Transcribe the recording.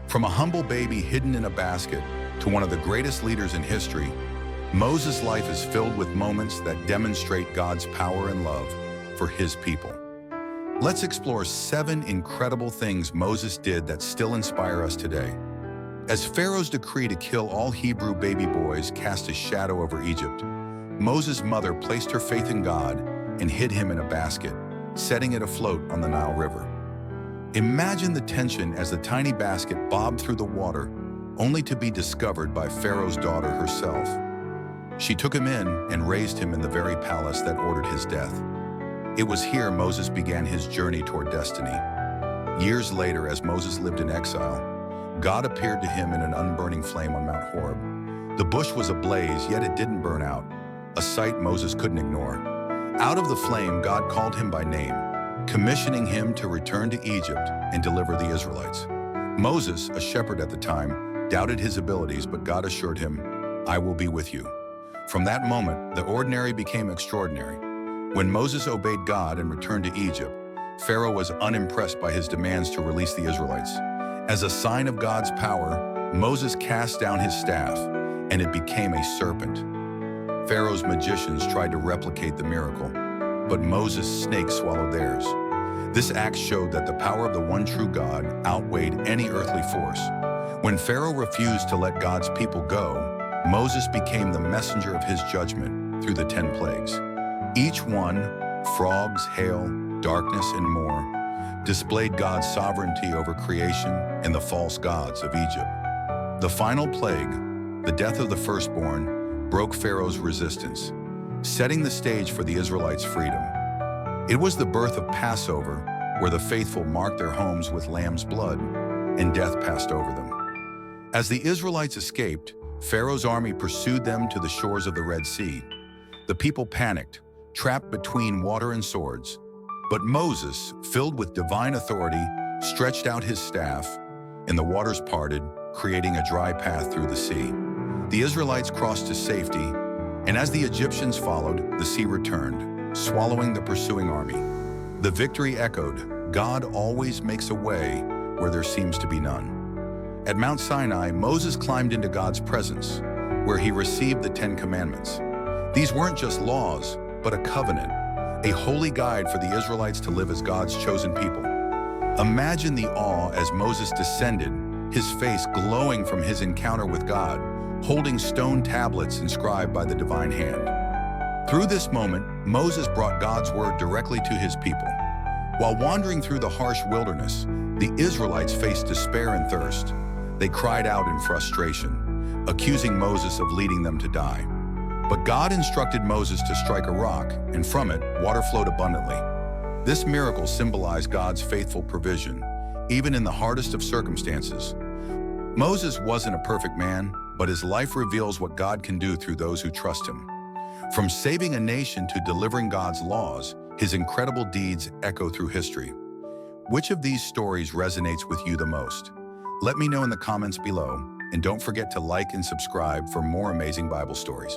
From a humble baby hidden in a basket to one of the greatest leaders in history, Moses' life is filled with moments that demonstrate God's power and love for his people. Let's explore 7 incredible things Moses did that still inspire us today. As Pharaoh's decree to kill all Hebrew baby boys cast a shadow over Egypt, Moses' mother placed her faith in God and hid him in a basket, setting it afloat on the Nile River. Imagine the tension as the tiny basket bobbed through the water, only to be discovered by Pharaoh's daughter herself. She took him in and raised him in the very palace that ordered his death. It was here Moses began his journey toward destiny. Years later, as Moses lived in exile, God appeared to him in an unburning flame on Mount Horeb. The bush was ablaze, yet it didn't burn out, a sight Moses couldn't ignore. Out of the flame, God called him by name, commissioning him to return to Egypt and deliver the Israelites. Moses, a shepherd at the time, doubted his abilities, but God assured him, "I will be with you." From that moment, the ordinary became extraordinary. When Moses obeyed God and returned to Egypt, Pharaoh was unimpressed by his demands to release the Israelites. As a sign of God's power, Moses cast down his staff, and it became a serpent. Pharaoh's magicians tried to replicate the miracle, but Moses' snake swallowed theirs. This act showed that the power of the one true God outweighed any earthly force. When Pharaoh refused to let God's people go, Moses became the messenger of his judgment through the 10 plagues. Each one, frogs, hail, darkness, and more, displayed God's sovereignty over creation and the false gods of Egypt. The final plague, the death of the firstborn, broke Pharaoh's resistance, setting the stage for the Israelites' freedom. It was the birth of Passover, where the faithful marked their homes with lamb's blood, and death passed over them. As the Israelites escaped, Pharaoh's army pursued them to the shores of the Red Sea. The people panicked, trapped between water and swords. But Moses, filled with divine authority, stretched out his staff, and the waters parted, creating a dry path through the sea. The Israelites crossed to safety, and as the Egyptians followed, the sea returned, swallowing the pursuing army. The victory echoed, "God always makes a way where there seems to be none." At Mount Sinai, Moses climbed into God's presence, where he received the 10 Commandments. These weren't just laws, but a covenant, a holy guide for the Israelites to live as God's chosen people. Imagine the awe as Moses descended, his face glowing from his encounter with God, holding stone tablets inscribed by the divine hand. Through this moment, Moses brought God's word directly to his people. While wandering through the harsh wilderness, the Israelites faced despair and thirst. They cried out in frustration, accusing Moses of leading them to die. But God instructed Moses to strike a rock, and from it, water flowed abundantly. This miracle symbolized God's faithful provision, even in the hardest of circumstances. Moses wasn't a perfect man, but his life reveals what God can do through those who trust him. From saving a nation to delivering God's laws, his incredible deeds echo through history. Which of these stories resonates with you the most? Let me know in the comments below, and don't forget to like and subscribe for more amazing Bible stories.